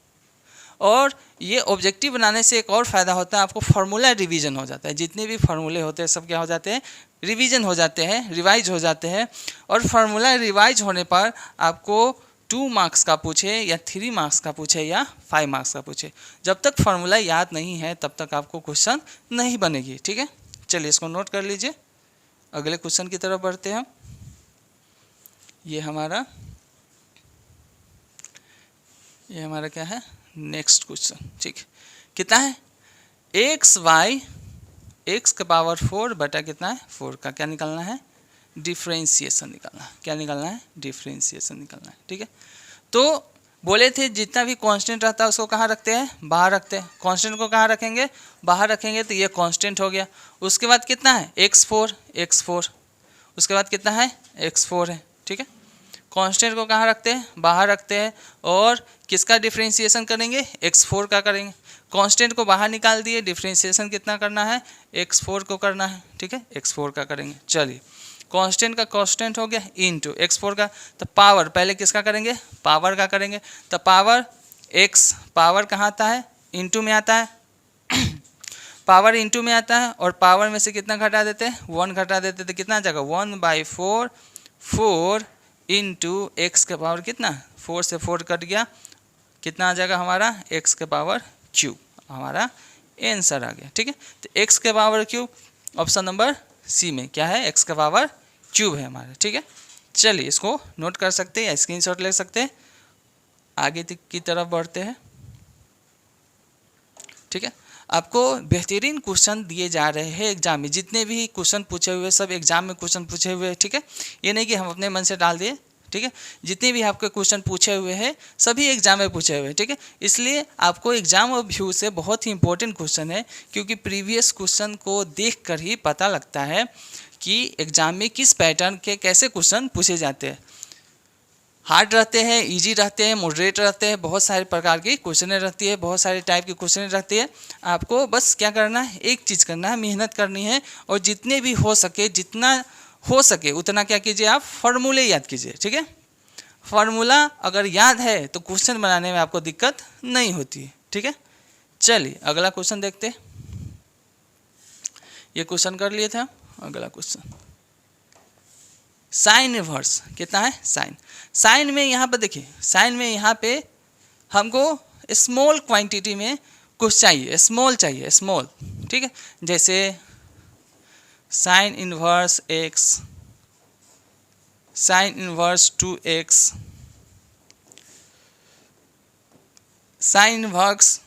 और ये ऑब्जेक्टिव बनाने से एक और फ़ायदा होता है, आपको फार्मूला रिवीजन हो जाता है। जितने भी फार्मूले होते हैं सब क्या हो जाते हैं, रिवीजन हो जाते हैं, रिवाइज हो जाते हैं। और फार्मूला रिवाइज होने पर आपको 2 मार्क्स का पूछे या 3 मार्क्स का पूछे या 5 मार्क्स का पूछे, जब तक फार्मूला याद नहीं है तब तक आपको क्वेश्चन नहीं बनेगी। ठीक है, चलिए इसको नोट कर लीजिए, अगले क्वेश्चन की तरफ बढ़ते हैं हम। ये हमारा क्या है, नेक्स्ट क्वेश्चन। ठीक, कितना है, एक्स वाई एक्स का पावर 4 बटा कितना है 4 का क्या निकालना है, डिफ्रेंशिएशन निकालना है। क्या निकालना है, डिफ्रेंशिएशन निकालना है। ठीक है, तो बोले थे जितना भी कांस्टेंट रहता है उसको कहाँ रखते हैं, बाहर रखते हैं। कांस्टेंट को कहाँ रखेंगे, बाहर रखेंगे, तो ये कांस्टेंट हो गया। उसके बाद कितना है x4, उसके बाद कितना है x4 है। ठीक है, कांस्टेंट को कहाँ रखते हैं, बाहर रखते हैं, और किसका डिफ्रेंशिएशन करेंगे, x4 का करेंगे। कांस्टेंट को बाहर निकाल दिए, डिफ्रेंशिएशन कितना करना है, x4 को करना है। ठीक है, x4 का करेंगे। चलिए, कांस्टेंट का कांस्टेंट हो गया इनटू x4 का, तो पावर पहले किसका करेंगे, पावर का करेंगे। तो पावर x, पावर कहाँ आता है, इनटू में आता है पावर इनटू में आता है, और पावर में से कितना घटा देते हैं, 1 घटा देते, तो कितना आ जाएगा 1/4, 4 इंटू एक्स के पावर कितना, 4 से 4 कट गया, कितना आ जाएगा हमारा x के पावर क्यूब, हमारा आंसर आ गया। ठीक है, तो x के power cube option number C में क्या है, x का पावर क्यूब है हमारा। ठीक है, चलिए इसको नोट कर सकते हैं या स्क्रीनशॉट ले सकते हैं, आगे की तरफ बढ़ते हैं। ठीक है, आपको बेहतरीन क्वेश्चन दिए जा रहे हैं एग्जाम में, जितने भी क्वेश्चन पूछे हुए सब एग्जाम में क्वेश्चन पूछे हुए हैं। ठीक है, ये नहीं कि हम अपने मन से डाल दिए। ठीक है, जितने भी आपके क्वेश्चन पूछे हुए हैं सभी एग्जाम में पूछे हुए हैं। ठीक है, इसलिए आपको एग्जाम और व्यू से बहुत ही इंपॉर्टेंट क्वेश्चन है, क्योंकि प्रीवियस क्वेश्चन को देखकर ही पता लगता है कि एग्जाम में किस पैटर्न के कैसे क्वेश्चन पूछे जाते हैं। हार्ड रहते हैं, इजी रहते हैं, मॉडरेट रहते हैं, बहुत सारे प्रकार की क्वेश्चनें रहती है, बहुत सारे टाइप की क्वेश्चनें रहती है। आपको बस क्या करना है, एक चीज़ करना है, मेहनत करनी है, और जितने भी हो सके, जितना हो सके उतना क्या कीजिए, आप फार्मूले याद कीजिए। ठीक है, फार्मूला अगर याद है तो क्वेश्चन बनाने में आपको दिक्कत नहीं होती है। ठीक है, चलिए अगला क्वेश्चन देखते हैं। ये क्वेश्चन कर लिए थे हम, अगला क्वेश्चन साइन इनवर्स कितना है, साइन में यहाँ पर देखिए, साइन में यहाँ पे हमको स्मॉल क्वांटिटी में कुछ चाहिए, स्मॉल चाहिए, स्मॉल। ठीक है, जैसे sine inverse x, sine inverse 2x, sine inverse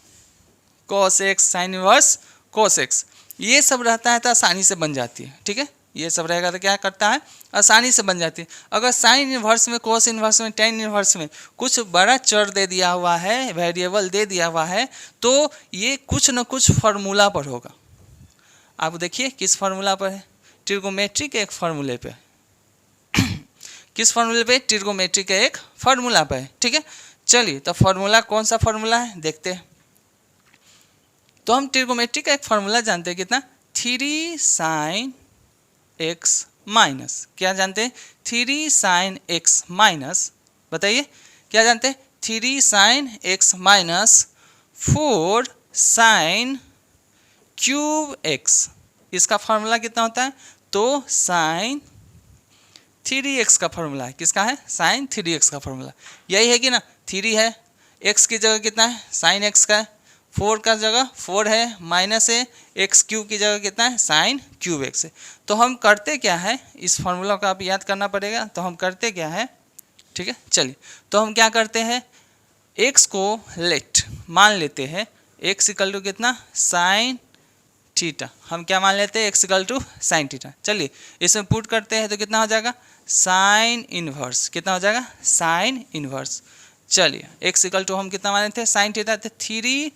cos x, sine inverse cos x, ये सब रहता है तो आसानी से बन जाती है। ठीक है, ये सब रहेगा तो क्या करता है, आसानी से बन जाती है। अगर साइन इनवर्स में, कोस इनवर्स में, टेन इनवर्स में कुछ बड़ा चर दे दिया हुआ है, वेरिएबल दे दिया हुआ है, तो ये कुछ न कुछ फार्मूला पर होगा। आप देखिए किस फार्मूला पर है, ट्रिगोमेट्री के एक फार्मूले पे किस फार्मूले पे, ट्रिगोमेट्री के एक फार्मूला पे है। ठीक है, चलिए तो फार्मूला कौन सा फार्मूला है देखते हैं। तो हम ट्रिगोमेट्री का एक फार्मूला जानते हैं, कितना, 3 साइन एक्स माइनस, क्या जानते हैं, 3 साइन एक्स माइनस, बताइए क्या जानते हैं, 3 sine x minus 4 sine cube x. इसका फार्मूला कितना होता है, तो साइन 3x का फार्मूला है, किसका है, साइन 3x का फार्मूला यही है कि ना, 3 है, x की जगह कितना है, साइन x का है, 4 का जगह 4 है, माइनस है, एक्स क्यूब की जगह कितना है, साइन क्यूब एक्स है। तो हम करते क्या है, इस फार्मूला को आप याद करना पड़ेगा, तो हम करते क्या है। ठीक है, चलिए तो हम क्या करते हैं, x को लेट मान लेते हैं, x इक्वल टू कितना, साइन थीटा, हम क्या मान लेते हैं, x equal to sine theta. चलिए इसमें पुट करते हैं तो कितना हो जाएगा, साइन इनवर्स, कितना हो जाएगा, साइन इनवर्स। चलिए x इक्वल टू हम कितना माने थे, साइन थीटा, तो 3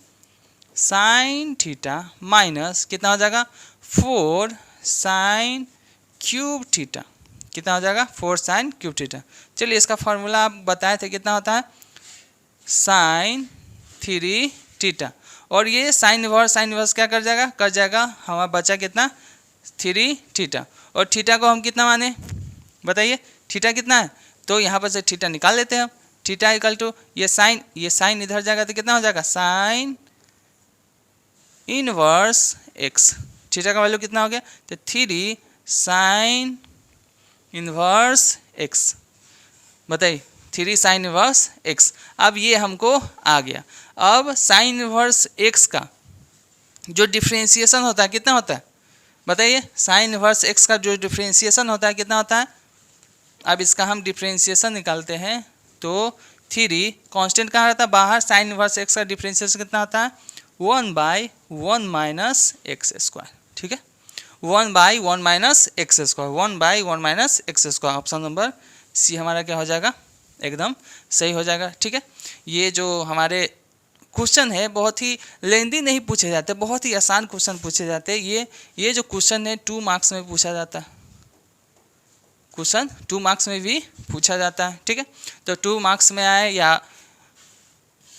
साइन थीटा माइनस कितना हो जाएगा, 4 साइन क्यूब थीटा, कितना हो जाएगा, 4 साइन क्यूब थीटा। चलिए इसका फार्मूला आप बताए थे कितना होता है, साइन 3 थीटा, और ये साइन इनवर्स क्या कर जाएगा, हमारा बचा कितना, 3 थीटा, और थीटा को हम कितना माने बताइए, थीटा कितना है, तो यहाँ पर से थीटा निकाल लेते हैं हम, थीटा इक्वल टू ये साइन इधर जाएगा तो कितना हो जाएगा, साइन इनवर्स एक्स, थीटा का वैल्यू कितना हो गया, तो 3 साइन इनवर्स एक्स, बताइए 3 साइन इनवर्स एक्स। अब ये हमको आ गया। अब साइन इनवर्स एक्स का जो डिफ्रेंशिएशन होता है कितना होता है, बताइए साइन इनवर्स एक्स का जो डिफ्रेंशिएशन होता है कितना होता है। अब इसका हम डिफ्रेंशिएशन निकालते हैं तो 3 कांस्टेंट कहाँ रहता है बाहर, साइन इनवर्स एक्स का डिफ्रेंशिएशन कितना होता है 1/1 माइनस एक्स स्क्वायर। ठीक है, 1/1 minus x square, 1/1 minus x square. Option number C हमारा क्या हो जाएगा, एकदम सही हो जाएगा। ठीक है, ये जो हमारे क्वेश्चन है बहुत ही लेंदी नहीं पूछे जाते, बहुत ही आसान क्वेश्चन पूछे जाते हैं। ये जो क्वेश्चन है 2 मार्क्स में पूछा जाता है, क्वेश्चन 2 मार्क्स में भी पूछा जाता है। ठीक है, तो 2 मार्क्स में आए या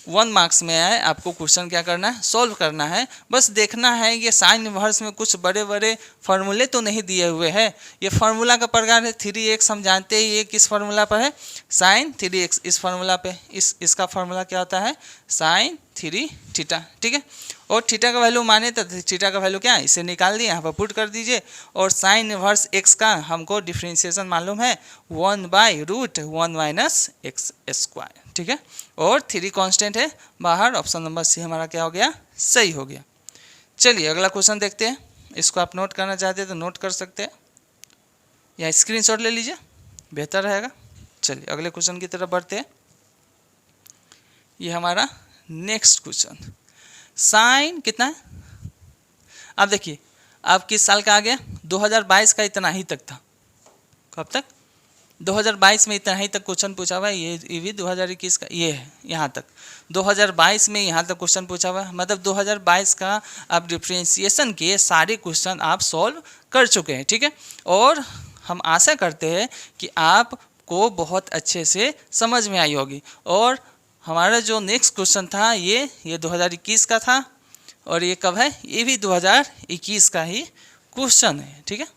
1 मार्क्स में आए, आपको क्वेश्चन क्या करना है, सॉल्व करना है। बस देखना है ये साइन इनवर्स में कुछ बड़े बड़े फार्मूले तो नहीं दिए हुए हैं। ये फार्मूला का प्रकार है 3x, हम जानते हैं ये किस फार्मूला पर है, साइन 3x। इस फार्मूला पे इसका फार्मूला क्या होता है, साइन 3 थीटा। ठीक है, और थीटा का वैल्यू माने तो थीटा का वैल्यू क्या है, इसे निकाल दिए, यहाँ पर पुट कर दीजिए। और साइन इनवर्स एक्स का हमको डिफ्रेंशिएशन मालूम है 1/√1 माइनस एक्स स्क्वायर। ठीक है, और 3 कांस्टेंट है बाहर। ऑप्शन नंबर सी हमारा क्या हो गया, सही हो गया। चलिए अगला क्वेश्चन देखते हैं। इसको आप नोट करना चाहते हैं तो नोट कर सकते हैं या स्क्रीनशॉट ले लीजिए, बेहतर रहेगा। चलिए अगले क्वेश्चन की तरफ बढ़ते हैं। ये हमारा नेक्स्ट क्वेश्चन, साइन कितना है। अब देखिए अब किस साल का आ गया, 2022 का इतना ही तक था। कब तक, 2022 में इतना ही तक क्वेश्चन पूछा हुआ है। ये भी 2021 का ये है, यहाँ तक 2022 में यहाँ तक क्वेश्चन पूछा हुआ है। मतलब 2022 का आप डिफ्रेंशिएशन के सारे क्वेश्चन आप सॉल्व कर चुके हैं। ठीक है, और हम आशा करते हैं कि आपको बहुत अच्छे से समझ में आई होगी। और हमारा जो नेक्स्ट क्वेश्चन था ये 2021 का था, और ये कब है, ये भी 2021 का ही क्वेश्चन है। ठीक है,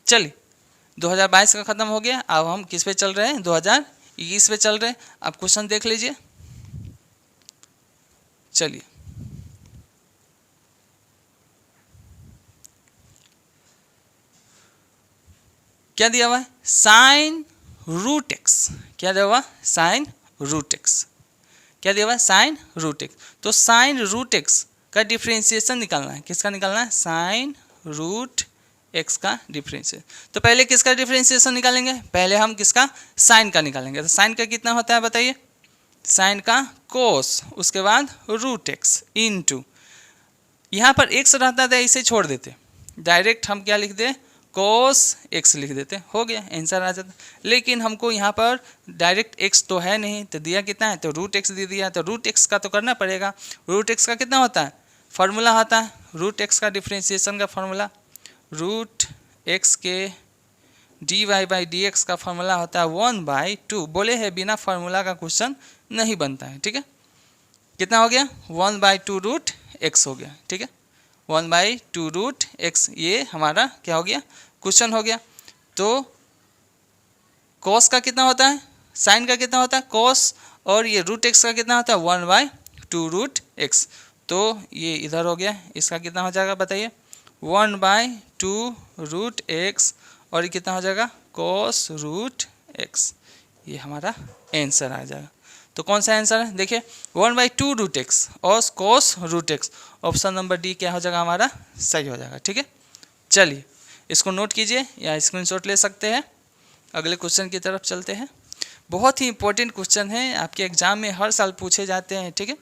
चलिए 2022 का ख़त्म हो गया, अब हम किस पे चल रहे हैं, 2021 पे चल रहे हैं। आप क्वेश्चन देख लीजिए। चलिए क्या दिया हुआ है, साइन रूट एक्स। क्या दिया हुआ, साइन रूट एक्स। क्या दिया हुआ है, साइन रूट एक्स। तो साइन रूट एक्स का डिफ्रेंशिएशन निकालना है। किसका निकालना है, साइन रूट एक्स का डिफ्रेंशिएशन। तो पहले किसका डिफ्रेंशिएशन निकालेंगे, पहले हम किसका, साइन का निकालेंगे। तो साइन का कितना होता है बताइए, साइन का कोस, उसके बाद रूट एक्स इनटू, यहाँ पर एक्स रहता था इसे छोड़ देते, डायरेक्ट हम क्या लिख दे, कोस एक्स लिख देते, हो गया आंसर आ जाता। लेकिन हमको यहाँ पर डायरेक्ट एक्स तो है नहीं, तो दिया कितना है, तो रूट एक्स दे दिया, तो रूट एक्स का तो करना पड़ेगा। रूट एक्स का कितना होता है, फार्मूला होता है रूट एक्स का डिफ्रेंशिएशन का फार्मूला, रूट एक्स के dy/dx का फार्मूला होता है 1/2। बोले हैं बिना फार्मूला का क्वेश्चन नहीं बनता है। ठीक है, कितना हो गया, 1/2 रूट एक्स हो गया। ठीक है, 1/2 रूट एक्स, ये हमारा क्या हो गया, क्वेश्चन हो गया। तो कॉस का कितना होता है, साइन का कितना होता है कॉस, और ये रूट एक्स का कितना होता है 1/2 रूट एक्स। तो ये इधर हो गया, इसका कितना हो जाएगा बताइए, 1/2 रूट एक्स, और ये कितना हो जाएगा, कॉस रूट एक्स। ये हमारा आंसर आ जाएगा। तो कौन सा आंसर है, देखिए 1/2 रूट एक्स और cos root x. Option number D क्या हो जाएगा हमारा, सही हो जाएगा। ठीक है, चलिए इसको नोट कीजिए या स्क्रीनशॉट ले सकते हैं। अगले क्वेश्चन की तरफ चलते हैं। बहुत ही इंपॉर्टेंट क्वेश्चन है, आपके एग्जाम में हर साल पूछे जाते हैं। ठीक है,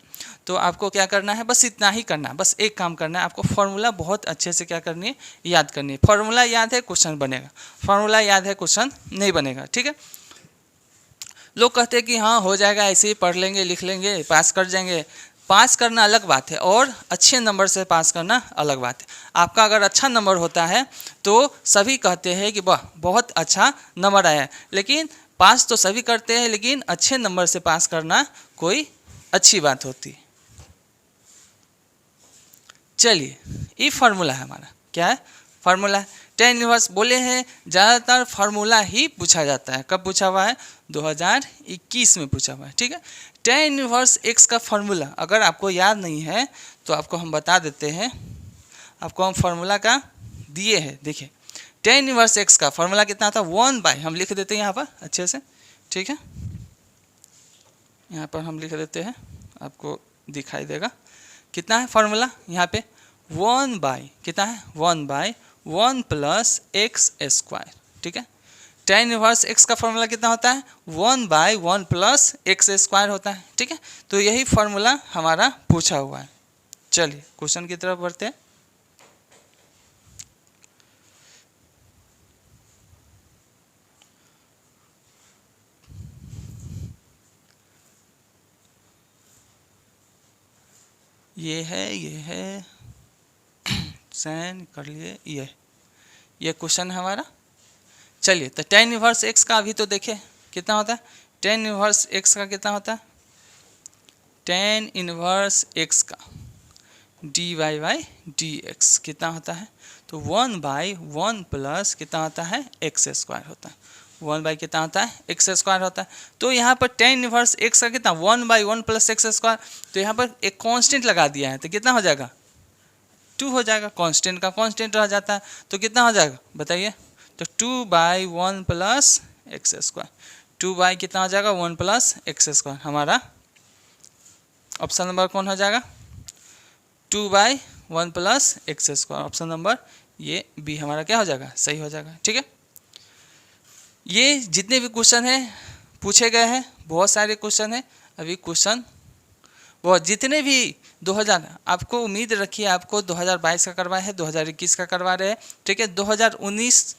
तो आपको क्या करना है, बस इतना ही करना है, बस एक काम करना है, आपको फार्मूला बहुत अच्छे से क्या करनी है, याद करनी है। फार्मूला याद है क्वेश्चन बनेगा, फार्मूला याद है क्वेश्चन नहीं बनेगा। ठीक है, लोग कहते हैं कि हाँ हो जाएगा, ऐसे ही पढ़ लेंगे लिख लेंगे पास कर जाएंगे। पास करना अलग बात है और अच्छे नंबर से पास करना अलग बात है। आपका अगर अच्छा नंबर होता है तो सभी कहते हैं कि वाह बहुत अच्छा नंबर आया है, लेकिन पास तो सभी करते हैं, लेकिन अच्छे नंबर से पास करना कोई अच्छी बात होती है। चलिए ये फार्मूला है हमारा, क्या है, फार्मूला है टेन इनवर्स। बोले हैं ज़्यादातर फार्मूला ही पूछा जाता है। कब पूछा हुआ है, 2021 में पूछा हुआ है। ठीक है, टेन इनवर्स एक्स का फार्मूला अगर आपको याद नहीं है तो आपको हम बता देते हैं। आपको हम फार्मूला का दिए हैं, देखिए टेन इनवर्स एक्स का फार्मूला कितना था, 1/, हम लिख देते हैं यहाँ पर अच्छे से। ठीक है, यहाँ पर हम लिख देते हैं, आपको दिखाई देगा कितना है फार्मूला यहाँ पे, 1/, कितना है 1/, 1 प्लस एक्स स्क्वायर, ठीक है। tan इनवर्स x का फॉर्मूला कितना होता है, 1/1 प्लस एक्स स्क्वायर होता है, ठीक है। तो यही फॉर्मूला हमारा पूछा हुआ है। चलिए क्वेश्चन की तरफ बढ़ते हैं। ये है साइन कर लिए, ये क्वेश्चन है हमारा। चलिए तो tan इनवर्स x का अभी तो देखिए कितना होता है, tan इनवर्स x का कितना होता है, tan इनवर्स x का dy/dx कितना होता है, तो 1/1 प्लस कितना होता है, एक्स स्क्वायर होता है। 1 कितना होता है, एक्स स्क्वायर होता है। तो यहाँ पर tan इनवर्स x का कितना 1/1 प्लस एक्स स्क्वायर, तो यहाँ पर एक कांस्टेंट लगा दिया है तो कितना हो जाएगा, 2 हो जाएगा। कांस्टेंट का कांस्टेंट रह जाता है तो कितना हो जाएगा बताइए, तो 2/1 प्लस एक्स स्क्वायर, 2 कितना हो जाएगा 1 प्लस एक्स स्क्वायर। हमारा ऑप्शन नंबर कौन हो जाएगा, 2/1 plus x square. Option number ये बी हमारा क्या हो जाएगा, सही हो जाएगा, ठीक है। ये जितने भी क्वेश्चन हैं पूछे गए हैं, बहुत सारे क्वेश्चन हैं। अभी क्वेश्चन बहुत जितने भी 2000 आपको उम्मीद रखिए, आपको 2022 का करवाए हैं, 2021 का करवा रहे हैं, ठीक है। 2019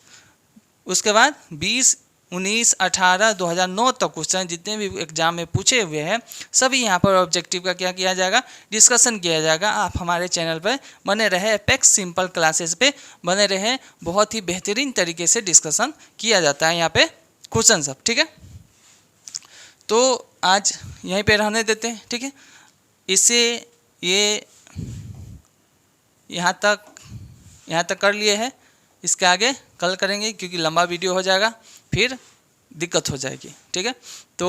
उसके बाद 20, 19, 18, 2009 तक क्वेश्चन जितने भी एग्जाम में पूछे हुए हैं सभी यहाँ पर ऑब्जेक्टिव का क्या किया जाएगा, डिस्कशन किया जाएगा। आप हमारे चैनल पर बने रहे, एपेक्स सिंपल क्लासेस पे बने रहे, बहुत ही बेहतरीन तरीके से डिस्कशन किया जाता है यहाँ पे क्वेश्चन सब, ठीक है। तो आज यहीं पे रहने देते हैं, ठीक है। इससे ये यहाँ तक कर लिए हैं, इसके आगे कल करेंगे क्योंकि लंबा वीडियो हो जाएगा, फिर दिक्कत हो जाएगी, ठीक है। तो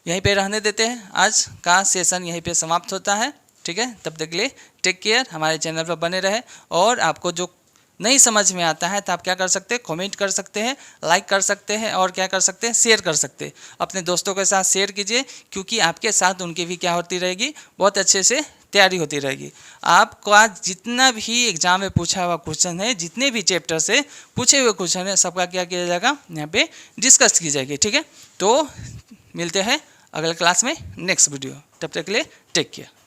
यहीं पे रहने देते हैं, आज का सेशन यहीं पे समाप्त होता है, ठीक है। तब तक के लिए टेक केयर, हमारे चैनल पर बने रहे। और आपको जो नहीं समझ में आता है तो आप क्या कर सकते हैं, कमेंट कर सकते हैं, लाइक कर सकते हैं और क्या कर सकते हैं, शेयर कर सकते हैं। अपने दोस्तों के साथ शेयर कीजिए क्योंकि आपके साथ उनकी भी क्या होती रहेगी, बहुत अच्छे से तैयारी होती रहेगी। आपको आज जितना भी एग्जाम में पूछा हुआ क्वेश्चन है, जितने भी चैप्टर से पूछे हुए क्वेश्चन है, सबका क्या किया जाएगा, यहाँ पे डिस्कस की जाएगी, ठीक है। तो मिलते हैं अगले क्लास में नेक्स्ट वीडियो, तब तक के लिए टेक केयर।